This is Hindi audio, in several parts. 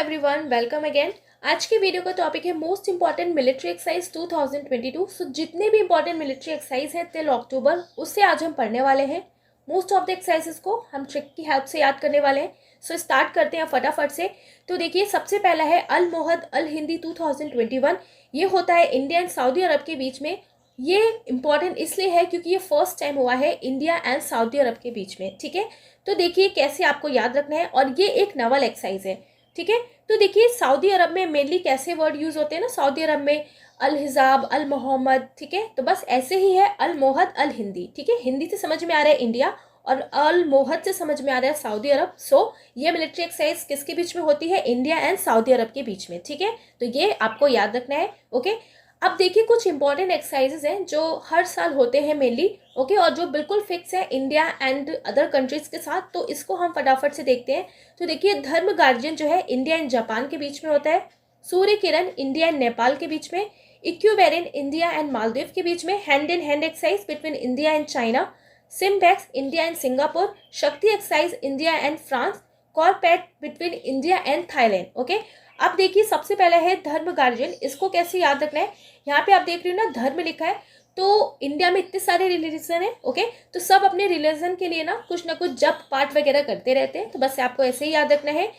Everyone, welcome again. आज के वीडियो का टॉपिक है मोस्ट इंपॉर्टेंट मिलिट्री एक्सरसाइज 2022। सो जितने भी इंपॉर्टेंट मिलिट्री एक्सरसाइज हैं टिल अक्टूबर, उससे आज हम पढ़ने वाले हैं। मोस्ट ऑफ द एक्सरसाइजेस को हम ट्रिक की हेल्प से याद करने वाले हैं। सो स्टार्ट करते हैं फटाफट से। तो देखिए, सबसे पहला है अल मोहद अल हिंदी 2021। ये होता है इंडिया एंड सऊदी अरब के बीच में। ये इंपॉर्टेंट इसलिए है क्योंकि ये फर्स्ट टाइम हुआ है इंडिया एंड सऊदी अरब के बीच में। ठीक है, तो देखिए कैसे आपको याद रखना है, और ये एक नवल एक्सरसाइज है। ठीक है, तो देखिए सऊदी अरब में मेनली कैसे वर्ड यूज होते हैं ना, सऊदी अरब में अल हिजाब, अल मोहम्मद। ठीक है, तो बस ऐसे ही है अल मोहद अल हिंदी। ठीक है, हिंदी से समझ में आ रहा है इंडिया और अल मोहद से समझ में आ रहा है सऊदी अरब। सो ये मिलिट्री एक्सरसाइज किसके बीच में होती है? इंडिया एंड सऊदी अरब के बीच में। ठीक है, तो ये आपको याद रखना है। ओके, अब देखिए कुछ इंपॉर्टेंट एक्सरसाइजेज हैं जो हर साल होते हैं मेनली। ओके, और जो बिल्कुल फिक्स है इंडिया एंड अदर कंट्रीज के साथ, तो इसको हम फटाफट से देखते हैं। तो देखिए, धर्म गार्जियन जो है इंडिया एंड जापान के बीच में होता है। सूर्य किरण इंडिया एंड नेपाल के बीच में। इक्विवेरिन इंडिया एंड मालदीव के बीच में। Hand in hand exercise between India and China. SIMBEX India and Singapore. Shakti exercise India and France. CORPAT between India and Thailand. Okay, अब देखिए सबसे पहले है धर्म गार्जियन। इसको कैसे याद रखना है? यहाँ पे आप देख रहे हो ना, धर्म लिखा है। तो इंडिया में इतने सारे रिलीजन है। ओके, तो सब अपने रिलीजन के लिए ना कुछ जप पाठ वगैरह करते रहते हैं। तो बस आपको ऐसे ही याद रखना है,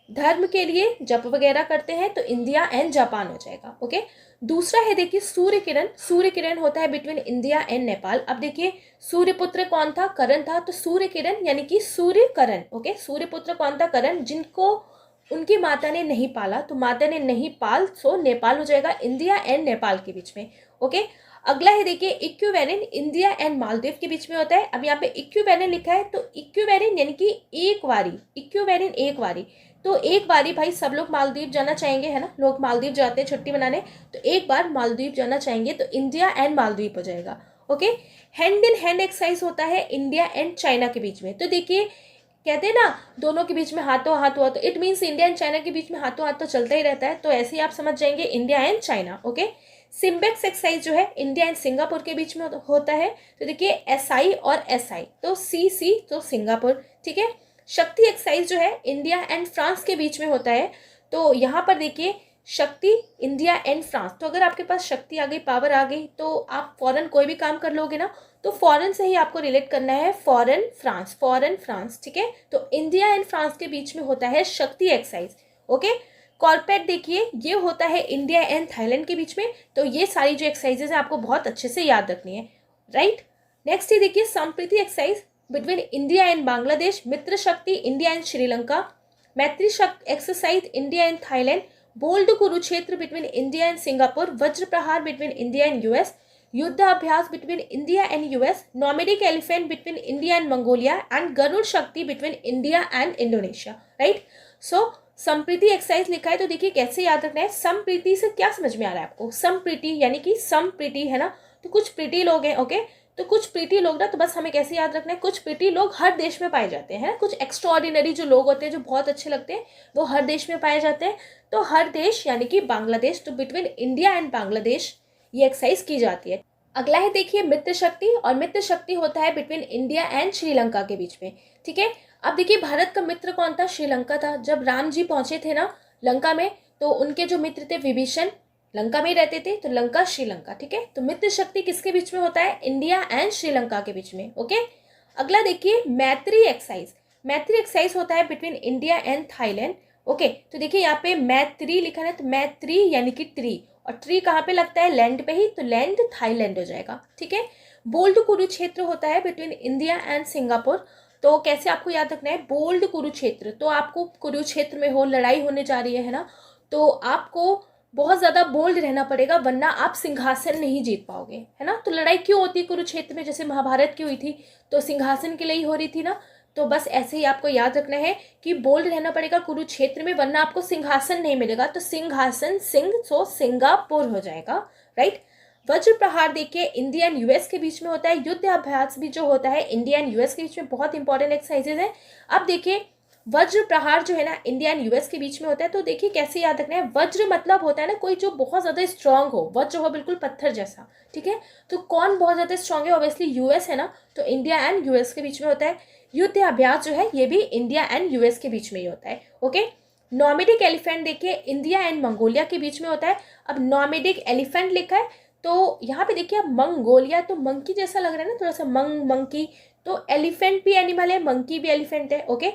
धर्म के लिए जप वगैरह करते हैं तो इंडिया एंड जापान हो जाएगा। ओके, दूसरा है देखिए सूर्य किरण। सूर्य किरण होता है बिटवीन इंडिया एंड नेपाल। अब देखिए सूर्यपुत्र कौन था? करण था। तो सूर्य किरण यानी कि सूर्य करण। ओके, सूर्यपुत्र कौन था? करण, जिनको उनकी माता ने नहीं पाला, तो माता ने नहीं पाल, सो नेपाल हो जाएगा। इंडिया एंड नेपाल के बीच में। ओके, अगला है देखिए इक्विवेरिन इंडिया एंड मालदीव के बीच में होता है। अब यहाँ पे इक्विवेरिन लिखा है, तो इक्विवेरिन यानी कि एक वारी। इक्विवेरिन एक वारी, तो एक बारी भाई सब लोग मालदीव जाना चाहेंगे, है ना, लोग मालदीव जाते हैं छुट्टी मनाने, तो एक बार मालदीव जाना चाहेंगे तो इंडिया एंड मालदीव हो जाएगा। Okay, hand in hand exercise होता है इंडिया एंड चाइना के बीच में। तो देखिए कहते हैं ना, दोनों के बीच में हाथों हाथ हुआ, तो it means India and China के बीच में हाथों हाथ तो चलता ही रहता है। तो ऐसे ही आप समझ जाएंगे India and China. Okay, SIMBEX exercise जो है इंडिया एंड सिंगापुर के बीच में होता है। तो देखिए SI और SI, तो CC तो सिंगापुर। ठीक है, शक्ति एक्सरसाइज जो है इंडिया एंड फ्रांस के बीच में होता है। तो यहाँ पर देखिए शक्ति इंडिया एंड फ्रांस, तो अगर आपके पास शक्ति आ गई, पावर आ गई, तो आप फॉरन कोई भी काम कर लोगे ना, तो फॉरेन से ही आपको रिलेट करना है, फॉरेन फ्रांस, फॉरेन फ्रांस। ठीक है, तो इंडिया एंड फ्रांस के बीच में होता है शक्ति एक्सरसाइज। ओके, कॉर्पेट देखिए ये होता है इंडिया एंड थाईलैंड के बीच में। तो ये सारी जो एक्सरसाइजेज है आपको बहुत अच्छे से याद रखनी है, राइट। नेक्स्ट ये देखिए Sampriti exercise between India and Bangladesh. Mitra Shakti India and Sri Lanka. Maitree Shakti exercise India and Thailand. Bold Kurukshetra between India and Singapore. Vajra Prahar between India and US। Yudh Abhyas between India and US। Nomadic elephant between India and Mongolia. And Garuda Shakti between India and Indonesia, right. So Sampriti exercise लिखा है, तो देखिए कैसे याद रखना है। संप्रीति से क्या समझ में आ रहा है आपको? संप्रीति यानी कि संप्रीति है ना, तो कुछ प्रीति लोग हैं। ओके, तो कुछ प्रीति लोग ना, तो बस हमें कैसे याद रखना है, कुछ प्रीति लोग हर देश में पाए जाते हैं। कुछ एक्स्ट्राऑर्डिनरी जो लोग होते हैं जो बहुत अच्छे लगते हैं, वो हर देश में पाए जाते हैं। तो हर देश यानी कि बांग्लादेश, तो बिटवीन इंडिया एंड बांग्लादेश ये एक्सरसाइज की जाती है। अगला है देखिए मित्र शक्ति, और मित्र शक्ति होता है बिटवीन इंडिया एंड श्रीलंका के बीच में। ठीक है, अब देखिए भारत का मित्र कौन था? श्रीलंका था। जब राम जी पहुंचे थे ना लंका में, तो उनके जो मित्र थे विभीषण लंका में ही रहते थे, तो लंका श्रीलंका। ठीक है, तो मित्र शक्ति किसके बीच में होता है? इंडिया एंड श्रीलंका के बीच में। ओके, अगला देखिए मैत्री एक्सरसाइज। मैत्री एक्सरसाइज होता है between India and Thailand. Okay, तो देखिए यहाँ पे मैत्री लिखा है, तो मैत्री यानी कि ट्री, और ट्री कहाँ पे लगता है? लैंड पे ही, तो लैंड थाईलैंड हो जाएगा। ठीक है, बोल्ड कुरुक्षेत्र होता है बिटवीन इंडिया एंड सिंगापुर। तो कैसे आपको याद रखना है? बोल्ड कुरुक्षेत्र, तो आपको कुरुक्षेत्र में हो, लड़ाई होने जा रही है ना, तो आपको बहुत ज्यादा बोल्ड रहना पड़ेगा, वरना आप सिंहासन नहीं जीत पाओगे, है ना। तो लड़ाई क्यों होती है कुरुक्षेत्र में? जैसे महाभारत की हुई थी, तो सिंहासन के लिए ही हो रही थी ना। तो बस ऐसे ही आपको याद रखना है कि बोल्ड रहना पड़ेगा कुरुक्षेत्र में, वरना आपको सिंहासन नहीं मिलेगा। तो सिंहासन सिंह, सो सिंगापुर हो जाएगा, राइट। वज्र प्रहार देखिए इंडिया एंड US के बीच में होता है। युद्ध अभ्यास भी जो होता है इंडिया एंड US के बीच में, बहुत इंपॉर्टेंट एक्सरसाइजेज है। अब देखिए वज्र प्रहार जो है ना इंडिया एंड US के बीच में होता है। तो देखिए कैसे याद रखना है, वज्र मतलब होता है ना कोई जो बहुत ज्यादा स्ट्रांग हो, वज्र हो बिल्कुल पत्थर जैसा। ठीक है, तो कौन बहुत ज्यादा स्ट्रांग है? ऑब्वियसली US है ना, तो इंडिया एंड US के बीच में होता है। युद्ध अभ्यास जो है ये भी इंडिया एंड US के बीच में ही होता है। ओके, नॉर्मेडिक एलिफेंट देखिए इंडिया एंड मंगोलिया के बीच में होता है। अब नॉर्मेडिक एलिफेंट लिखा है तो यहाँ पे देखिए मंगोलिया, तो मंकी जैसा लग रहा है ना, थोड़ा सा मंकी, तो एलिफेंट भी एनिमल है, मंकी भी एलिफेंट है। ओके,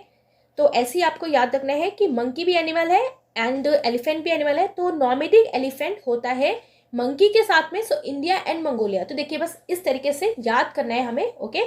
तो ऐसे ही आपको याद रखना है कि मंकी भी एनिमल है एंड एलिफेंट भी एनिमल है। तो नॉर्मेडिक एलिफेंट होता है मंकी के साथ में, सो इंडिया एंड मंगोलिया। तो देखिए बस इस तरीके से याद करना है हमें। ओके,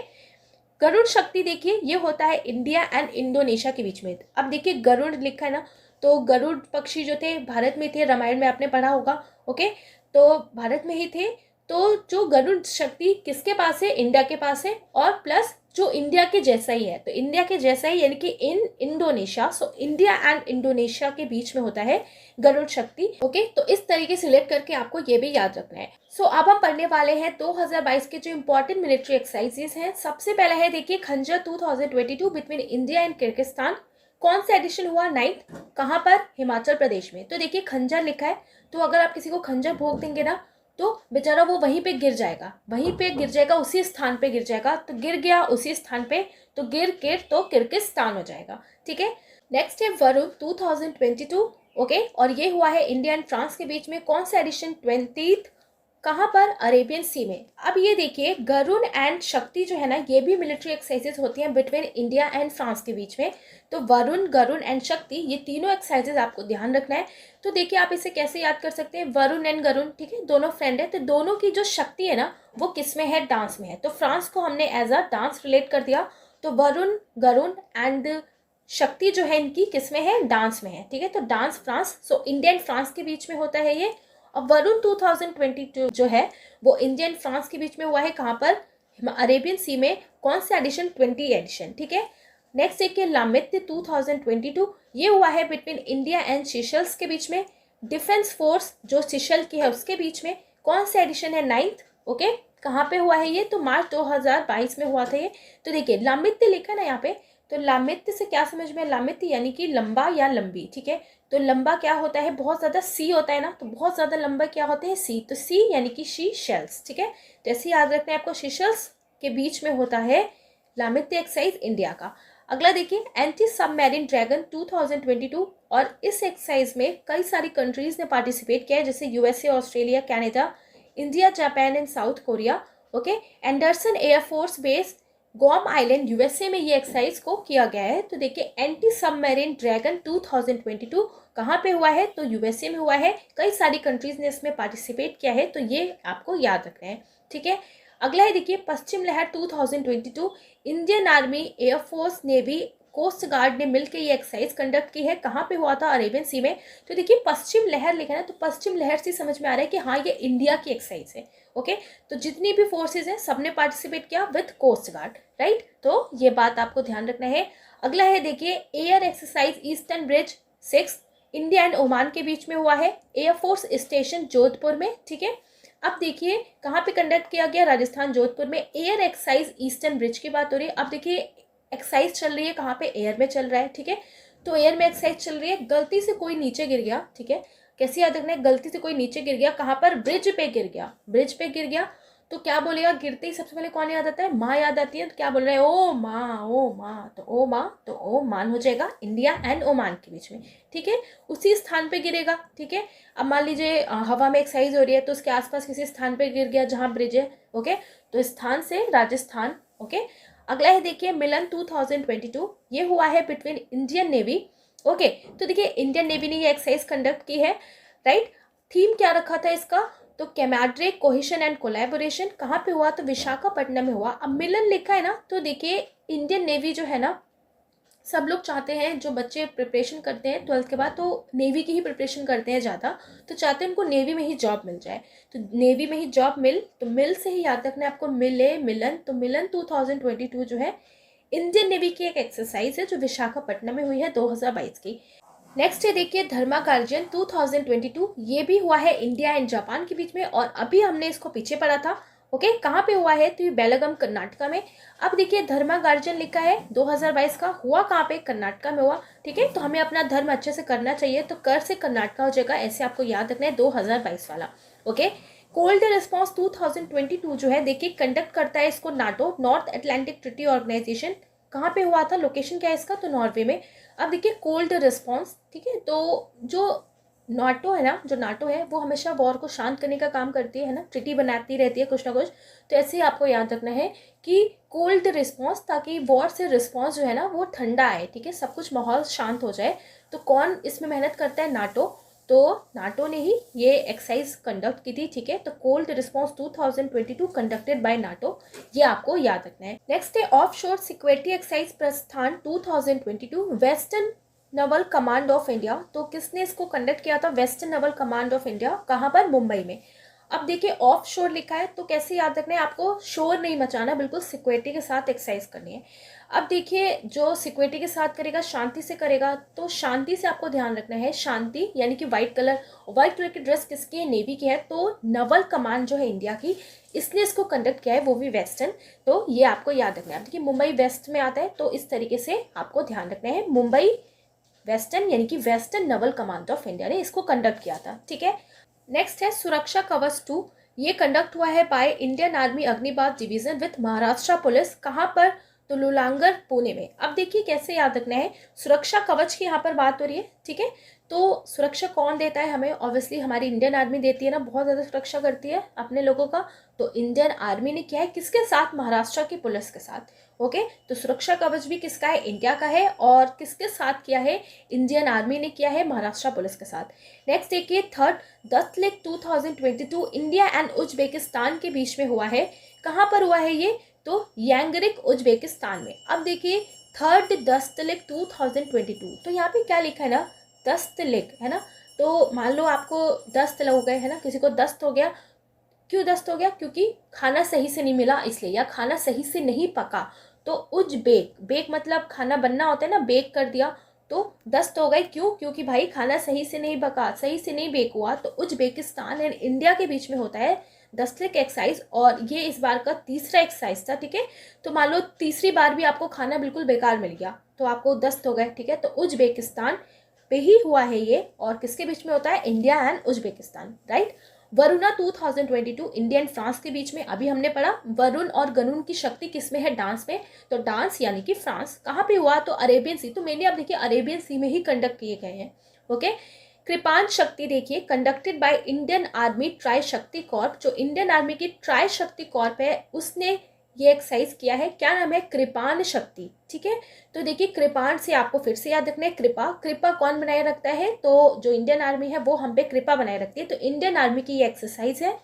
गरुड़ शक्ति देखिए ये होता है इंडिया एंड इंडोनेशिया के बीच में। अब देखिए गरुड़ लिखा है ना, तो गरुड़ पक्षी जो थे भारत में थे, रामायण में आपने पढ़ा होगा। ओके, तो भारत में ही थे। तो जो गरुड़ शक्ति किसके पास है, इंडिया के पास है, और प्लस जो इंडिया के जैसा ही है, तो इंडिया के जैसा ही यानी कि in Indonesia, so India and Indonesia के बीच में होता है गरुड़ शक्ति। ओके, तो इस तरीके से सिलेक्ट करके आपको ये भी याद रखना है। सो अब हम पढ़ने वाले हैं 2022 के जो इंपॉर्टेंट मिलिट्री एक्सरसाइजेस हैं। सबसे पहला है देखिए खंजर 2022 बिटवीन इंडिया एंड किर्गिस्तान। कौन सा एडिशन हुआ, 9th, कहाँ पर, हिमाचल प्रदेश में। तो देखिए खंजर लिखा है, तो अगर आप किसी को खंजर भोग देंगे ना तो बेचारा वो वहीं पे गिर जाएगा, वहीं पे गिर जाएगा, उसी स्थान पे गिर जाएगा। तो गिर गया उसी स्थान पे, तो गिर तो किर्गिस्तान हो जाएगा। ठीक है, नेक्स्ट है वरुण 2022। ओके, और ये हुआ है इंडिया एंड फ्रांस के बीच में। कौन सा एडिशन, 20th, कहाँ पर, अरेबियन सी में। अब ये देखिए गरुण एंड शक्ति जो है ना, ये भी मिलिट्री एक्सरसाइजेस होती हैं बिटवीन इंडिया एंड फ्रांस के बीच में। तो वरुण, गरुण एंड शक्ति, ये तीनों एक्सरसाइजेस आपको ध्यान रखना है। तो देखिए आप इसे कैसे याद कर सकते हैं, वरुण एंड गरुण, ठीक है, दोनों फ्रेंड है, तो दोनों की जो शक्ति है ना वो किस में है, डांस में है। तो फ्रांस को हमने एज अ डांस रिलेट कर दिया। तो वरुण, गरुण एंड शक्ति जो है इनकी किस में है, डांस में है। ठीक है, तो dance France, so India and France के बीच में होता है ये। अब वरुण 2022 जो है वो इंडिया एंड फ्रांस के बीच में हुआ है, कहाँ पर, अरेबियन सी में। कौन सा एडिशन, 20 एडिशन। ठीक है, नेक्स्ट देखिए लामित्य 2022, ये हुआ है बिटवीन इंडिया एंड सीशल्स के बीच में। डिफेंस फोर्स जो सीशल की है उसके बीच में। कौन सा एडिशन है, 9th। ओके, कहाँ पे हुआ है ये, तो मार्च 2022 में हुआ था ये। तो देखिए लामित्य लिखा ना यहाँ पे, तो लामित्य से क्या समझ में, लामित्य यानी कि लंबा या लंबी। ठीक है, तो लंबा क्या होता है, बहुत ज़्यादा सी होता है ना, तो बहुत ज़्यादा लंबा क्या होते हैं, सी। तो सी यानी कि शी शेल्स। ठीक है, तो ऐसे याद रखना है आपको, शीशल्स के बीच में होता है लामित्य एक्सरसाइज इंडिया का। अगला देखिए एंटी सबमरीन ड्रैगन 2022, और इस एक्सरसाइज में कई सारी कंट्रीज ने पार्टिसिपेट किया है, जैसे USA, Australia, Canada, India, Japan and south Korea. Okay, Anderson air force base, Guam island, USA में ये एक्सरसाइज को किया गया है। तो देखिए एंटी सबमरीन ड्रैगन 2022 कहाँ पे हुआ है, तो यूएसए में हुआ है। कई सारी कंट्रीज ने इसमें पार्टिसिपेट किया है, तो ये आपको याद रखना है। ठीक है, अगला है देखिए पश्चिम लहर 2022, Indian army, air force, navy, coast guard ने मिलकर ये एक्सरसाइज कंडक्ट की है। कहाँ पे हुआ था, अरेबियन सी में। तो देखिए पश्चिम लहर लिखा है, तो पश्चिम लहर से समझ में आ रहा है कि हाँ ये इंडिया की एक्सरसाइज है। ओके, तो जितनी भी फोर्सेज हैं सबने पार्टिसिपेट किया विथ कोस्ट गार्ड, राइट। तो ये बात आपको ध्यान रखना है। अगला है देखिए air exercise eastern bridge 6, India and Oman के बीच में हुआ है, एयरफोर्स स्टेशन जोधपुर में। ठीक है, अब देखिए कहाँ पे कंडक्ट किया गया, राजस्थान, जोधपुर में। एयर एक्सरसाइज ईस्टर्न ब्रिज की बात हो रही है। अब देखिए एक्सरसाइज चल रही है कहाँ पे, एयर में चल रहा है। ठीक है, तो एयर में एक्सरसाइज चल रही है, गलती से कोई नीचे गिर गया। ठीक है, कैसे याद रखना है, गलती से कोई नीचे गिर गया, कहाँ पर, ब्रिज पे गिर गया, ब्रिज पे गिर गया, तो क्या बोलेगा, गिरते ही सबसे पहले कौन याद आता है, माँ याद आती है। तो क्या बोल रहे हैं, ओ माँ, ओ माँ, तो ओ माँ, तो ओ मान हो जाएगा इंडिया एंड ओमान के बीच में। ठीक है, उसी स्थान पे गिरेगा। ठीक है, अब मान लीजिए हवा में एक्सरसाइज हो रही है, तो उसके आसपास किसी स्थान पे गिर गया जहाँ ब्रिज है। ओके, तो स्थान से राजस्थान। ओके, अगला है देखिए मिलन 2022, ये हुआ है बिटवीन इंडियन नेवी। ओके, तो देखिए इंडियन नेवी ने ये एक्सरसाइज कंडक्ट की है, राइट। थीम क्या रखा था इसका, तो कैमाड्रे, कोहेशन एंड कोलैबोरेशन। कहाँ पे हुआ, तो विशाखापट्टनम में हुआ। अब मिलन लिखा है ना, तो देखिए इंडियन नेवी जो है ना, सब लोग चाहते हैं, जो बच्चे प्रिपरेशन करते हैं 12th के बाद, तो नेवी की ही प्रिपरेशन करते हैं ज़्यादा, तो चाहते हैं उनको नेवी में ही जॉब मिल जाए। तो नेवी में ही जॉब मिल, तो मिल से ही याद रखना है आपको, मिले, मिलन। तो मिलन 2022 जो है इंडियन नेवी की एक एक्सरसाइज है जो विशाखापट्टनम में हुई है 2022 की। नेक्स्ट है देखिए धर्मा गार्जियन 2022, ये भी हुआ है इंडिया एंड जापान के बीच में, और अभी हमने इसको पीछे पढ़ा था। ओके, कहाँ पे हुआ है, तो ये बेलगम कर्नाटका में। अब देखिए धर्मा गार्जियन लिखा है 2022 का, हुआ कहाँ पे, कर्नाटका में हुआ। ठीक है, तो हमें अपना धर्म अच्छे से करना चाहिए, तो कर से कर्नाटका हो जाएगा, ऐसे आपको याद रखना है 2022 वाला। ओके, कोल्ड रिस्पॉन्स 2022 जो है देखिए कंडक्ट करता है इसको NATO, north Atlantic treaty organisation. कहाँ पे हुआ था, लोकेशन क्या है इसका, तो नॉर्वे में। अब देखिए कोल्ड रिस्पॉन्स, ठीक है, तो जो नाटो है ना, जो नाटो है वो हमेशा वॉर को शांत करने का काम करती है ना, ट्रिटी बनाती रहती है कुछ ना कुछ। तो ऐसे ही आपको याद रखना है कि कोल्ड रिस्पॉन्स, ताकि वॉर से रिस्पॉन्स जो है ना वो ठंडा आए, ठीक है, सब कुछ माहौल शांत हो जाए। तो कौन इसमें मेहनत करता है, नाटो। तो नाटो ने ही ये एक्सरसाइज कंडक्ट की थी, ठीक है। तो cold response 2022 conducted by NATO, ये आपको याद रखना है। नेक्स्ट है ऑफ शोर सिक्योरिटी एक्सरसाइज प्रस्थान 2022 western Naval command of India. तो किसने इसको कंडक्ट किया था, western Naval command of India, कहाँ पर, मुंबई में। अब देखिए ऑफ शोर लिखा है तो कैसे याद रखना है, आपको शोर नहीं मचाना, बिल्कुल सिक्योरिटी के साथ एक्सरसाइज करनी है। अब देखिए जो सिक्योरिटी के साथ करेगा, शांति से करेगा, तो शांति से आपको ध्यान रखना है, शांति यानी कि व्हाइट कलर की ड्रेस किसकी है, नेवी की है। तो नवल कमांड जो है इंडिया की, इसने इसको कंडक्ट किया है, वो भी वेस्टर्न। तो ये आपको याद रखना है। अब देखिए मुंबई वेस्ट में आता है, तो इस तरीके से आपको ध्यान रखना है, मुंबई वेस्टर्न यानी कि western Naval command of India ने इसको कंडक्ट किया था, ठीक है। नेक्स्ट है सुरक्षा कवच 2। ये कंडक्ट हुआ है by Indian army Agnibaaz division with Maharashtra police, कहाँ पर, तो लुलांगर पुणे में। अब देखिए कैसे याद रखना है, सुरक्षा कवच की यहाँ पर बात हो रही है, ठीक है। तो सुरक्षा कौन देता है हमें, ऑब्वियसली हमारी इंडियन आर्मी देती है ना, बहुत ज़्यादा सुरक्षा करती है अपने लोगों का। तो इंडियन आर्मी ने किया है किसके साथ, महाराष्ट्र की पुलिस के साथ। ओके, तो सुरक्षा कवच भी किसका है, इंडिया का है, और किसके साथ किया है, इंडियन आर्मी ने किया है, महाराष्ट्र पुलिस के साथ। नेक्स्ट देखिए थर्ड दस्तलिक 2022 इंडिया एंड उज्बेकिस्तान के बीच में हुआ है, कहाँ पर हुआ है ये, तो यांगरिक उज्बेकिस्तान में। अब देखिए थर्ड दस्तलिक 2022, तो यहाँ पे क्या लिखा है ना, दस्तलिक है ना। तो मान लो आपको दस्त हो गए है ना, किसी को दस्त हो गया, क्यों दस्त हो गया, क्योंकि खाना सही से नहीं मिला इसलिए, या खाना सही से नहीं पका। तो उज्बेक, बेक मतलब खाना बनना होता है ना, बेक कर दिया, तो दस्त हो गए, क्यों, क्योंकि भाई खाना सही से नहीं पका, सही से नहीं बेक हुआ। तो उज्बेकिस्तान एंड इंडिया के बीच में होता है दस्तलिक एक्सरसाइज, और ये इस बार का तीसरा एक्सरसाइज था, ठीक है। तो मान लो तीसरी बार भी आपको खाना बिल्कुल बेकार मिल गया, तो आपको दस्त हो गए, ठीक है। तो उज्बेकिस्तान पे ही हुआ है ये, और किसके बीच में होता है, India and Uzbekistan, right. Varuna 2022 India and France के बीच में, अभी हमने पढ़ा वरुण और गनुन की शक्ति किसमें है, डांस में। तो डांस यानी कि फ्रांस, कहाँ पे हुआ, तो अरेबियन सी। तो मेनली आप देखिए अरेबियन सी में ही कंडक्ट किए गए हैं, ओके। कृपान शक्ति देखिए conducted by Indian army try शक्ति कॉर्प, जो इंडियन आर्मी की ट्राई शक्ति कॉर्प है उसने ये एक्सरसाइज किया है, क्या नाम है, कृपान शक्ति, ठीक है। तो देखिए कृपान से आपको फिर से याद रखना है, कृपा, कृपा कौन बनाए रखता है, तो जो इंडियन आर्मी है वो हम पे कृपा बनाए रखती है। तो इंडियन आर्मी की ये एक्सरसाइज है,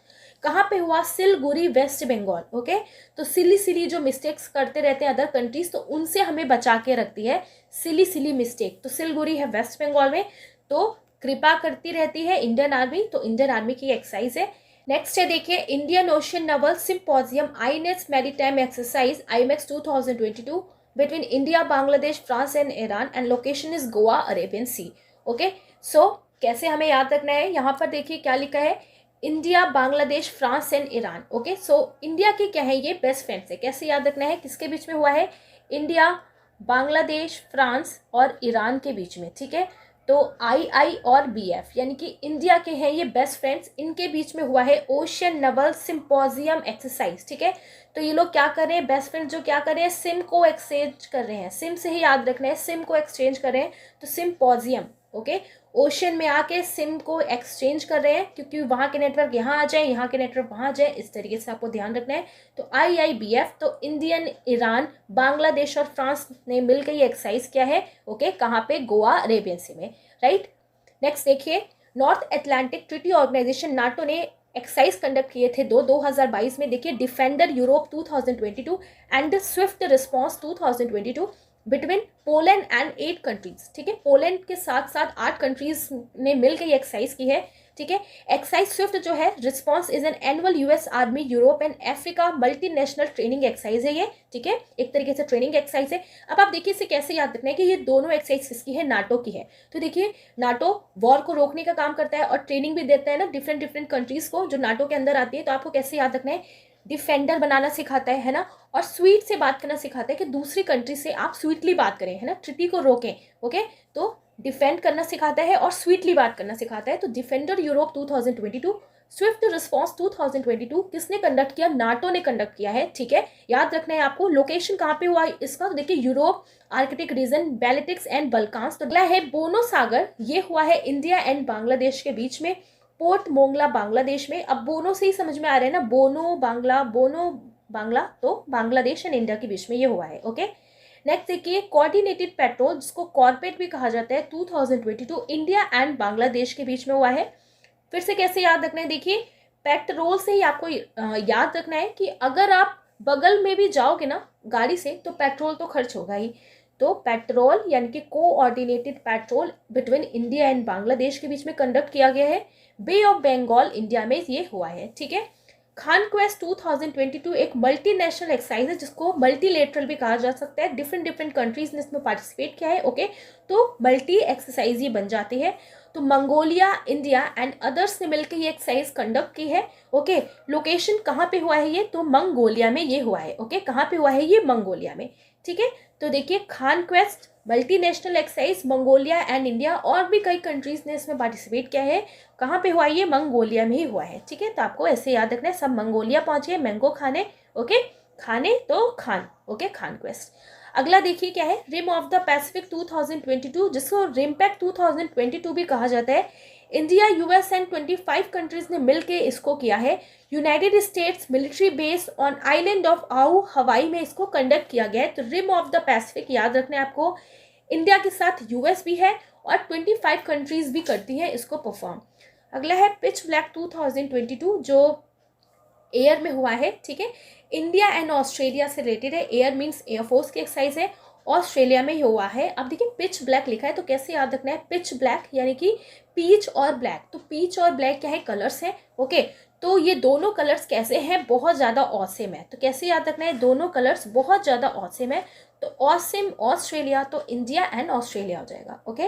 कहाँ पे हुआ, सिलगुड़ी वेस्ट बंगाल, ओके। तो सिली जो मिस्टेक्स करते रहते हैं अदर कंट्रीज, तो उनसे हमें बचा के रखती है सिली मिस्टेक। तो सिलगुड़ी है वेस्ट बंगाल में, तो कृपा करती रहती है इंडियन आर्मी, तो इंडियन आर्मी की एक्सरसाइज है। नेक्स्ट है देखिए Indian ocean naval symposium IONS maritime exercise IMEX 2022 between India Bangladesh France and Iran and location is Goa Arabian sea, okay. So कैसे हमें याद रखना है, यहाँ पर देखिए क्या लिखा है, India Bangladesh France and Iran, okay. So India के क्या है, ये बेस्ट फ्रेंड्स है, कैसे याद रखना है, किसके बीच में हुआ है, इंडिया बांग्लादेश फ्रांस और ईरान के बीच में, ठीक है। तो II और BF यानी कि इंडिया के हैं ये बेस्ट फ्रेंड्स, इनके बीच में हुआ है ओशियन नवल सिम्पोजियम एक्सरसाइज, ठीक है। तो ये लोग क्या कर रहे हैं, बेस्ट फ्रेंड्स जो क्या कर रहे हैं, सिम को एक्सचेंज कर रहे हैं, सिम से ही याद रखना है, सिम को एक्सचेंज कर रहे हैं। तो सिम्पोजियम, ओके, ओशियन में आके सिम को एक्सचेंज कर रहे हैं, क्योंकि वहाँ के नेटवर्क यहाँ आ जाए, यहाँ के नेटवर्क वहाँ आ जाए, इस तरीके से आपको ध्यान रखना है। तो IIBF, तो इंडियन, ईरान, बांग्लादेश और फ्रांस ने मिलकर ये एक्सरसाइज किया है, ओके, कहाँ पे, गोवा अरेबियन सी में, राइट। नेक्स्ट देखिए north Atlantic treaty organisation NATO ने एक्सरसाइज कंडक्ट किए थे 2022 में, देखिए defender Europe 2022 and swift response 2022 between Poland and 8 countries, ठीक है। पोलैंड के साथ साथ 8 कंट्रीज ने मिलकर ये एक्सरसाइज की है, ठीक है। एक्सरसाइज स्विफ्ट जो है response is an annual US army Europe and Africa multinational training exercise है ये, ठीक है, एक तरीके से ट्रेनिंग एक्सरसाइज है। अब आप देखिए इसे कैसे याद रखना है कि ये दोनों एक्सरसाइज किसकी है, नाटो की है। तो देखिए नाटो वॉर को रोकने का काम करता है और ट्रेनिंग भी देता है ना डिफरेंट कंट्रीज को जो नाटो के अंदर आती है। तो आपको कैसे याद रखना है, डिफेंडर बनाना सिखाता है ना, और स्वीट से बात करना सिखाता है कि दूसरी कंट्री से आप स्वीटली बात करें, है ना, ट्रिटी को रोकें, ओके। तो डिफेंड करना सिखाता है और स्वीटली बात करना सिखाता है। तो डिफेंडर यूरोप 2022 स्विफ्ट रिस्पॉन्स 2022 किसने कंडक्ट किया? नाटो ने कंडक्ट किया है, ठीक है। याद रखना है आपको। लोकेशन कहाँ पे हुआ इसका? तो देखिए यूरोप, आर्कटिक रीजन, बैल्टिक्स एंड बल्कान्स। तो अगला है बोनो सागर, ये हुआ है इंडिया एंड बांग्लादेश के बीच में, पोर्ट मोंगला बांग्लादेश में। अब बोनो से ही समझ में आ रहा है ना, बोनो बांग्ला, बोनो बांग्ला, तो बांग्लादेश एंड इंडिया के बीच में ये हुआ है, ओके। नेक्स्ट देखिए कोऑर्डिनेटेड पेट्रोल, जिसको कॉर्पेट भी कहा जाता है, 2022 इंडिया एंड बांग्लादेश के बीच में हुआ है। फिर से कैसे याद रखना है? देखिए पेट्रोल से ही आपको याद रखना है कि अगर आप बगल में भी जाओगे ना गाड़ी से तो पेट्रोल तो खर्च होगा ही। तो पेट्रोल यानी कि coordinated petrol between India and Bangladesh के बीच में कंडक्ट किया गया है। बे ऑफ बंगाल इंडिया में ये हुआ है, ठीक है। खान क्वेस्ट 2022 एक मल्टीनेशनल एक्सरसाइज है, जिसको मल्टीलेटरल भी कहा जा सकता है। डिफरेंट कंट्रीज ने इसमें पार्टिसिपेट किया है, ओके। तो मल्टी एक्सरसाइज ये बन जाती है। तो मंगोलिया, इंडिया एंड अदर्स ने मिलकर ये एक्सरसाइज कंडक्ट की है, ओके। लोकेशन कहाँ पे हुआ है ये? तो मंगोलिया में ये हुआ है, ओके। कहाँ पे हुआ है ये? मंगोलिया में, ठीक है। तो देखिए Khan quest multinational exercise, Mongolia and India, और भी कई कंट्रीज ने इसमें पार्टिसिपेट किया है। कहाँ पे हुआ? ये मंगोलिया में ही हुआ है, ठीक है। तो आपको ऐसे याद रखना है, सब मंगोलिया पहुंचे मैंगो खाने, ओके। खाने तो खान, ओके, खान क्वेस्ट। अगला देखिए क्या है, रिम ऑफ द पैसिफिक 2022, जिसको रिमपैक 2022 भी कहा जाता है। इंडिया, यूएस एंड 25 कंट्रीज ने मिलकर इसको किया है। United states military base on island of आऊ, हवाई में इसको कंडक्ट किया गया है। तो रिम ऑफ द पैसिफिक याद रखना है आपको। इंडिया के साथ यूएस भी है और 25 कंट्रीज भी करती हैं इसको परफॉर्म। अगला है पिच ब्लैक 2022, जो एयर में हुआ है, ठीक है। इंडिया एंड ऑस्ट्रेलिया से रिलेटेड है। एयर मींस एयरफोर्स की एक्सरसाइज है, ऑस्ट्रेलिया में ही हुआ है। अब देखिए पिच ब्लैक लिखा है, तो कैसे याद रखना है? पिच ब्लैक यानी कि पीच और ब्लैक। तो पीच और ब्लैक क्या है? कलर्स हैं, ओके। तो ये दोनों कलर्स कैसे हैं? बहुत ज़्यादा ऑसम है। तो कैसे याद रखना है? दोनों कलर्स बहुत ज़्यादा ऑसम है। तो ऑसम ऑस्ट्रेलिया, तो इंडिया एंड ऑस्ट्रेलिया हो जाएगा, ओके।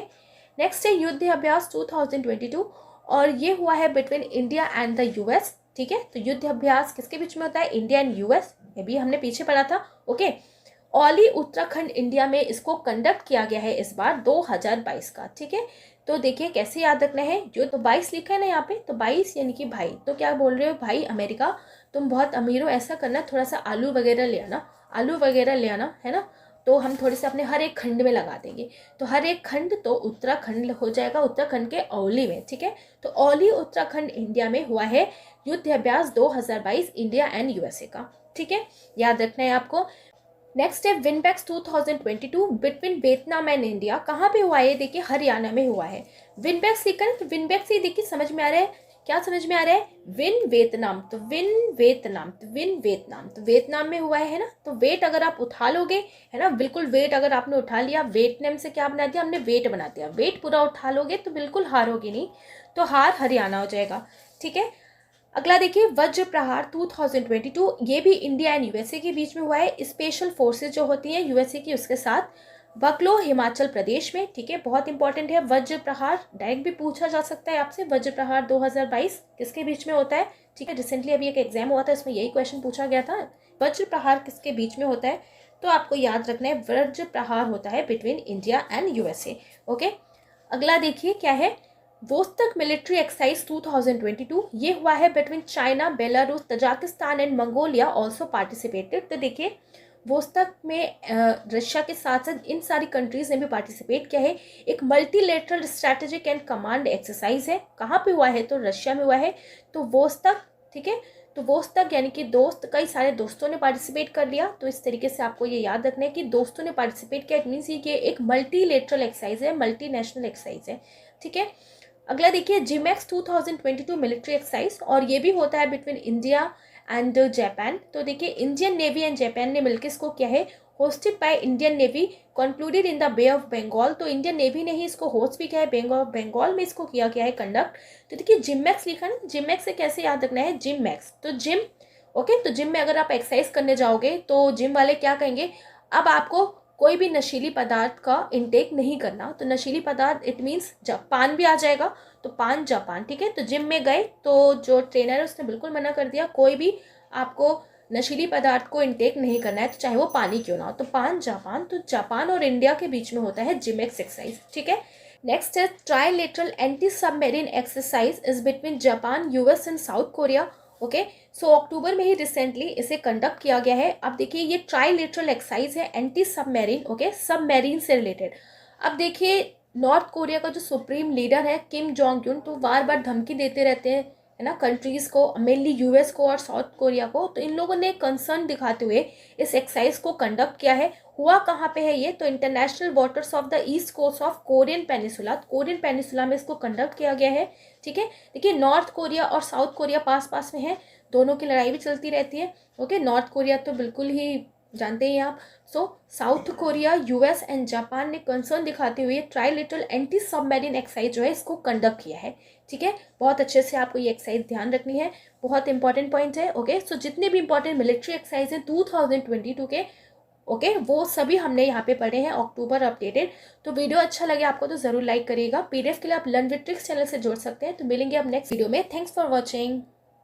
नेक्स्ट है युद्ध अभ्यास 2022, और ये हुआ है between India and the US, ठीक है। तो युद्ध अभ्यास किसके बीच में होता है? India and US. ये भी हमने पीछे पढ़ा था, ओके। ओली उत्तराखंड इंडिया में इसको कंडक्ट किया गया है इस बार 2022 का, ठीक है। तो देखिए कैसे याद रखना है, जो तो 22 लिखा है ना यहाँ पे, तो 22 यानी कि भाई। तो क्या बोल रहे हो? भाई अमेरिका, तुम बहुत अमीर हो, ऐसा करना थोड़ा सा आलू वगैरह ले आना, आलू वगैरह ले आना, है ना। तो हम थोड़े से अपने हर एक खंड में लगा देंगे। तो हर एक खंड तो उत्तराखंड हो जाएगा, उत्तराखंड के औली में, ठीक है। तो औली उत्तराखंड इंडिया में हुआ है युद्ध अभ्यास 2022 इंडिया एंड यूएसए का, ठीक है। याद रखना है आपको। नेक्स्ट है VINBAX 2022 between Vietnam and India. कहाँ पे हुआ है? देखिए हरियाणा में हुआ है। विनबैक्स लिखा है, तो विनबैक्स ही देखिए समझ में आ रहा है, क्या समझ में आ रहा है? विन वियतनाम, तो विन वियतनाम, तो विन वियतनाम, तो वियतनाम में हुआ है ना। तो वेट अगर आप उठा लोगे, है ना, बिल्कुल वेट अगर आपने उठा लिया, वियतनाम से क्या बना दिया हमने? वेट बना दिया। वेट पूरा उठा लोगे तो बिल्कुल हारोगे नहीं, तो हार हरियाणा हो जाएगा, ठीक है। अगला देखिए वज्र प्रहार 2022, ये भी इंडिया एंड यूएसए के बीच में हुआ है। स्पेशल फोर्सेज जो होती हैं यूएसए की, उसके साथ बकलो हिमाचल प्रदेश में, ठीक है। बहुत इंपॉर्टेंट है वज्र प्रहार, डायरेक्ट भी पूछा जा सकता है आपसे। वज्र प्रहार 2022 किसके बीच में होता है, ठीक है। रिसेंटली अभी एक एग्जाम हुआ था, इसमें यही क्वेश्चन पूछा गया था, वज्र प्रहार किसके बीच में होता है। तो आपको याद रखना है वज्र प्रहार होता है between India and USA, okay. अगला देखिए क्या है, वोस्तक मिलिट्री एक्सरसाइज 2022, ये हुआ है between China, Belarus, Tajikistan and Mongolia also participated. तो देखिए वोस्तक में रशिया के साथ साथ इन सारी कंट्रीज ने भी पार्टिसिपेट किया है। एक multilateral strategic and command exercise है। कहाँ पे हुआ है? तो रशिया में हुआ है। तो वोस्तक, ठीक है। तो वोस्तक यानी कि दोस्त, कई सारे दोस्तों ने पार्टिसिपेट कर लिया। तो इस तरीके से आपको ये याद रखना है कि दोस्तों ने पार्टिसिपेट किया, इट मीन्स ये एक मल्टीलेटरल एक्सरसाइज है, मल्टीनेशनल एक्सरसाइज है, ठीक है। अगला देखिए जिमैक्स 2022 मिलिट्री एक्सरसाइज, और ये भी होता है बिटवीन इंडिया एंड जापान। तो देखिए इंडियन नेवी एंड जापान ने मिलकर इसको किया है। Hosted by Indian navy, concluded in the bay of Bengal. तो इंडियन नेवी ने ही इसको होस्ट भी किया है, बे ऑफ बंगाल में इसको किया गया है कंडक्ट। तो देखिए जिमैक्स लिखा है ना, जिमैक्स से कैसे याद रखना है? जिमैक्स, तो जिम, ओके। तो जिम में अगर आप एक्सरसाइज करने जाओगे तो जिम वाले क्या कहेंगे, अब आपको कोई भी नशीली पदार्थ का इंटेक नहीं करना। तो नशीली पदार्थ इट मीन्स पान भी आ जाएगा, तो पान जापान, ठीक है। तो जिम में गए तो जो ट्रेनर है उसने बिल्कुल मना कर दिया, कोई भी आपको नशीली पदार्थ को इंटेक नहीं करना है, तो चाहे वो पानी क्यों ना हो। तो पान जापान, तो जापान और इंडिया के बीच में होता है जिमैक्स एक्सरसाइज, ठीक है। नेक्स्ट है trilateral anti submarine exercise is between Japan, US and south Korea. Okay, so अक्टूबर में ही रिसेंटली इसे कंडक्ट किया गया है। अब देखिए ये ट्राइलेटरल एक्सरसाइज है एंटी सबमेरीन, ओके, सबमेरीन से रिलेटेड। अब देखिए नॉर्थ कोरिया का जो सुप्रीम लीडर है किम जोंग यून, तो बार बार धमकी देते रहते हैं, है ना, कंट्रीज़ को, मेनली यूएस को और साउथ कोरिया को। तो इन लोगों ने कंसर्न दिखाते हुए इस एक्सरसाइज को कंडक्ट किया है। हुआ कहाँ पे है ये, तो international waters of the east coast of Korean peninsula में इसको कंडक्ट किया गया है। ठीक है, देखिए नॉर्थ कोरिया और साउथ कोरिया पास पास में है, दोनों की लड़ाई भी चलती रहती है। ओके, नॉर्थ कोरिया तो बिल्कुल ही जानते हैं आप। So south Korea, US and Japan ने कंसर्न दिखाते हुए ट्राइलेटरल एंटी सबमेरीन एक्सरसाइज जो है इसको कंडक्ट किया है। ठीक है, बहुत अच्छे से आपको ये एक्सरसाइज ध्यान रखनी है, बहुत इंपॉर्टेंट पॉइंट है। ओके, सो जितने भी इंपॉर्टेंट मिलिट्री एक्सरसाइज हैं 2022 के, ओके, वो सभी हमने यहाँ पे पढ़े हैं, अक्टूबर अपडेटेड। तो वीडियो अच्छा लगे आपको तो ज़रूर लाइक करिएगा। पीडीएफ के लिए आप लर्न विद ट्रिक्स चैनल से जुड़ सकते हैं। तो मिलेंगे अब नेक्स्ट वीडियो में। Thanks for watching.